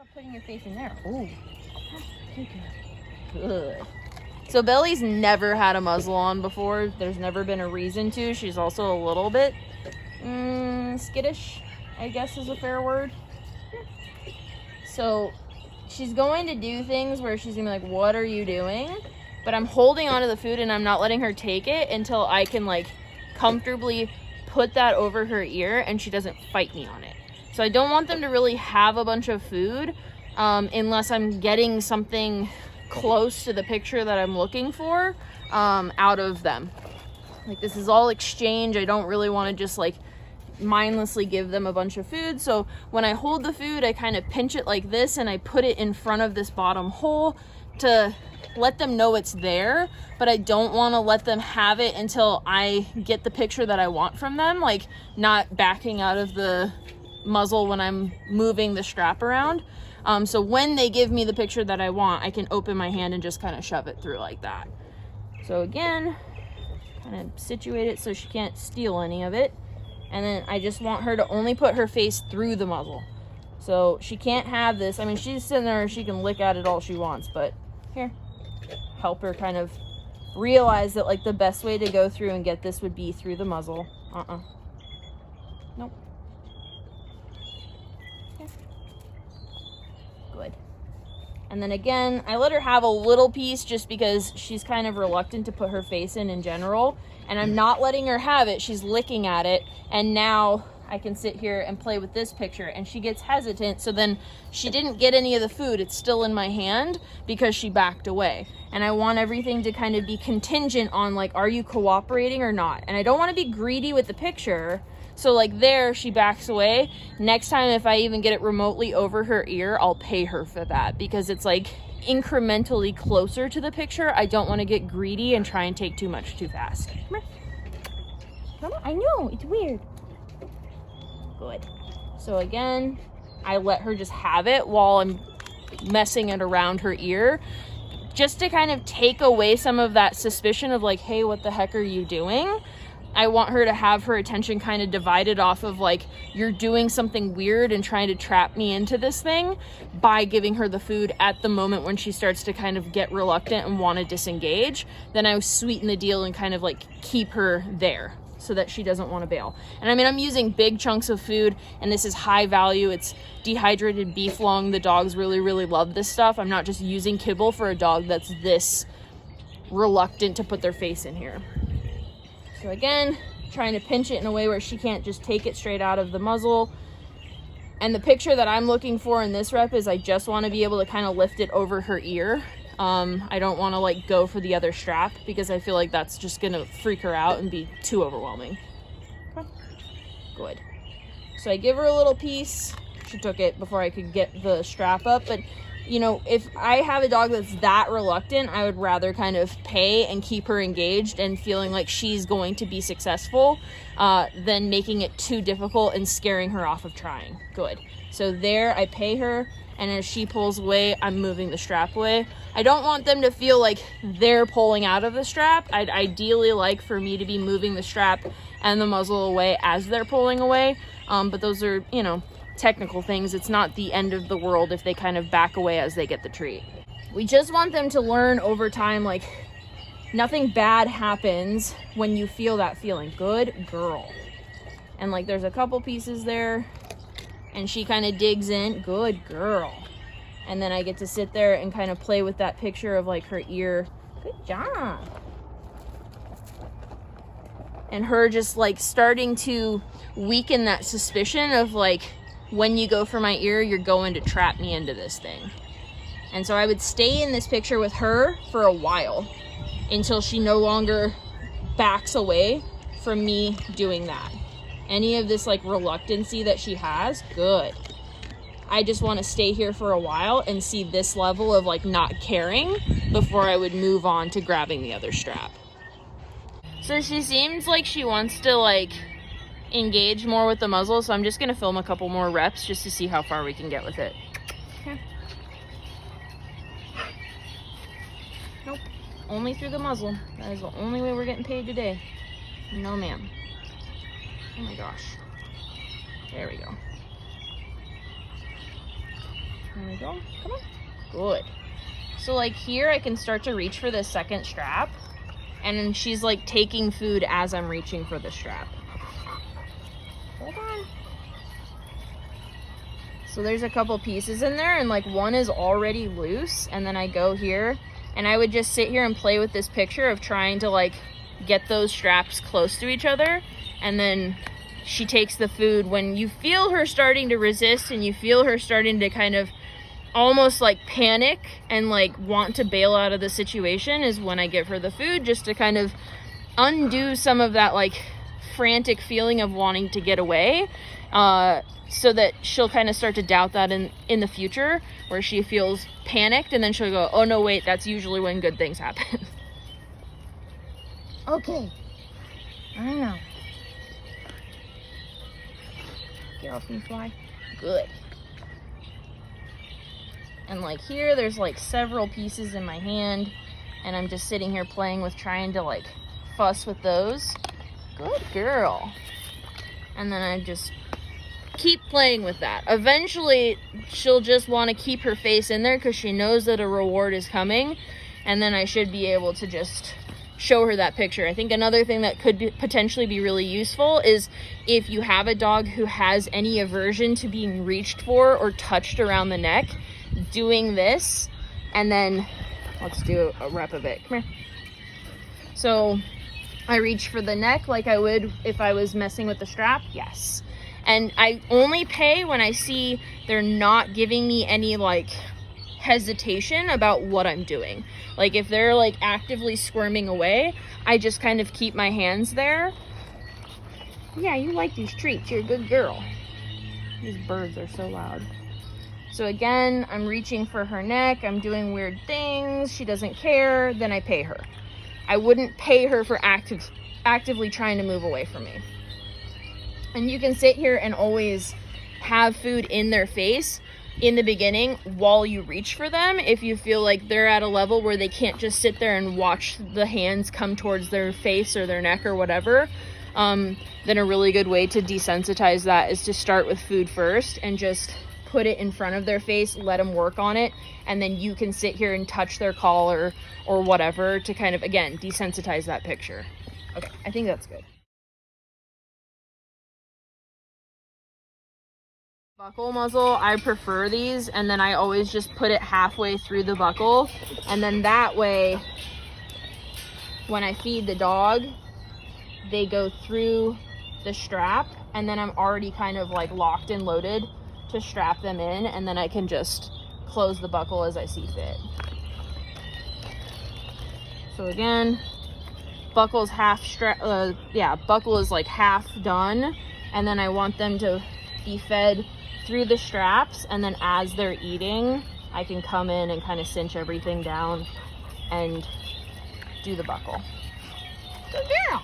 About putting your face in there. Oh, good. So Belly's never had a muzzle on before. There's never been a reason to. She's also a little bit skittish, I guess is a fair word. So she's going to do things where she's gonna be like, what are you doing? But I'm holding onto the food and I'm not letting her take it until I can like comfortably put that over her ear and she doesn't fight me on it. So I don't want them to really have a bunch of food unless I'm getting something close to the picture that I'm looking for out of them. Like, this is all exchange. I don't really want to just like mindlessly give them a bunch of food. So when I hold the food, I kind of pinch it like this and I put it in front of this bottom hole to let them know it's there, but I don't want to let them have it until I get the picture that I want from them, like not backing out of the muzzle when I'm moving the strap around. So when they give me the picture that I want, I can open my hand and just kind of shove it through like that. So again, kind of situate it so she can't steal any of it. And then I just want her to only put her face through the muzzle. So she can't have this. I mean, she's sitting there, she can lick at it all she wants, but here, help her kind of realize that like the best way to go through and get this would be through the muzzle. Nope. Here. Good. And then again, I let her have a little piece just because she's kind of reluctant to put her face in general. And I'm not letting her have it. She's licking at it. And now I can sit here and play with this picture and she gets hesitant. So then she didn't get any of the food. It's still in my hand because she backed away. And I want everything to kind of be contingent on like, are you cooperating or not? And I don't want to be greedy with the picture. So like there, she backs away. Next time, if I even get it remotely over her ear, I'll pay her for that because it's like incrementally closer to the picture. I don't want to get greedy and try and take too much too fast. Come here. Come on. I know, it's weird. Good. So again, I let her just have it while I'm messing it around her ear, just to kind of take away some of that suspicion of like, hey, what the heck are you doing? I want her to have her attention kind of divided off of like, you're doing something weird and trying to trap me into this thing, by giving her the food at the moment when she starts to kind of get reluctant and want to disengage. Then I sweeten the deal and kind of like keep her there so that she doesn't want to bail. And I mean, I'm using big chunks of food and this is high value. It's dehydrated beef lung. The dogs really, really love this stuff. I'm not just using kibble for a dog that's this reluctant to put their face in here. So again, trying to pinch it in a way where she can't just take it straight out of the muzzle. And the picture that I'm looking for in this rep is I just want to be able to kind of lift it over her ear. I don't want to like go for the other strap because I feel like that's just going to freak her out and be too overwhelming. Okay. Good. So I give her a little piece. She took it before I could get the strap up, but you know, if I have a dog that's that reluctant, I would rather kind of pay and keep her engaged and feeling like she's going to be successful than making it too difficult and scaring her off of trying. Good. So there, I pay her, and as she pulls away, I'm moving the strap away. I don't want them to feel like they're pulling out of the strap. I'd ideally like for me to be moving the strap and the muzzle away as they're pulling away, but those are, you know, technical things. It's not the end of the world if they kind of back away as they get the treat. We just want them to learn over time, like, nothing bad happens when you feel that feeling. Good girl. And like there's a couple pieces there and she kind of digs in. Good girl. And then I get to sit there and kind of play with that picture of like her ear. Good job. And her just like starting to weaken that suspicion of like, when you go for my ear, you're going to trap me into this thing. And so I would stay in this picture with her for a while until she no longer backs away from me doing that. Any of this like reluctancy that she has, good. I just want to stay here for a while and see this level of like not caring before I would move on to grabbing the other strap. So she seems like she wants to like engage more with the muzzle, so I'm just gonna film a couple more reps just to see how far we can get with it. Okay. Nope, only through the muzzle. That is the only way we're getting paid today. No ma'am. Oh my gosh. There we go. There we go. Come on. Good. So like here I can start to reach for the second strap, and she's like taking food as I'm reaching for the strap. Hold on. So there's a couple pieces in there, and like one is already loose, and then I go here and I would just sit here and play with this picture of trying to like get those straps close to each other, and then she takes the food. When you feel her starting to resist and you feel her starting to kind of almost like panic and like want to bail out of the situation is when I give her the food, just to kind of undo some of that like frantic feeling of wanting to get away, so that she'll kind of start to doubt that in the future, where she feels panicked, and then she'll go, oh no, wait, that's usually when good things happen. Okay. I don't know. Get off me, fly. Good. And like here, there's like several pieces in my hand, and I'm just sitting here playing with trying to like fuss with those. Good girl. And then I just keep playing with that. Eventually, she'll just want to keep her face in there because she knows that a reward is coming, and then I should be able to just show her that picture. I think another thing that could potentially be really useful is if you have a dog who has any aversion to being reached for or touched around the neck, doing this, and then let's do a rep of it. Come here. So I reach for the neck like I would if I was messing with the strap. Yes. And I only pay when I see they're not giving me any like hesitation about what I'm doing. Like if they're like actively squirming away, I just kind of keep my hands there. Yeah, you like these treats. You're a good girl. These birds are so loud. So again, I'm reaching for her neck. I'm doing weird things. She doesn't care. Then I pay her. I wouldn't pay her for actively trying to move away from me. And you can sit here and always have food in their face in the beginning while you reach for them. If you feel like they're at a level where they can't just sit there and watch the hands come towards their face or their neck or whatever, then a really good way to desensitize that is to start with food first and just put it in front of their face, let them work on it, and then you can sit here and touch their collar or whatever to kind of, again, desensitize that picture. Okay, I think that's good. Buckle muzzle, I prefer these, and then I always just put it halfway through the buckle, and then that way when I feed the dog, they go through the strap, and then I'm already kind of like locked and loaded to strap them in, and then I can just close the buckle as I see fit. So again, buckle is buckle is like half done, and then I want them to be fed through the straps, and then as they're eating, I can come in and kind of cinch everything down and do the buckle. Good girl.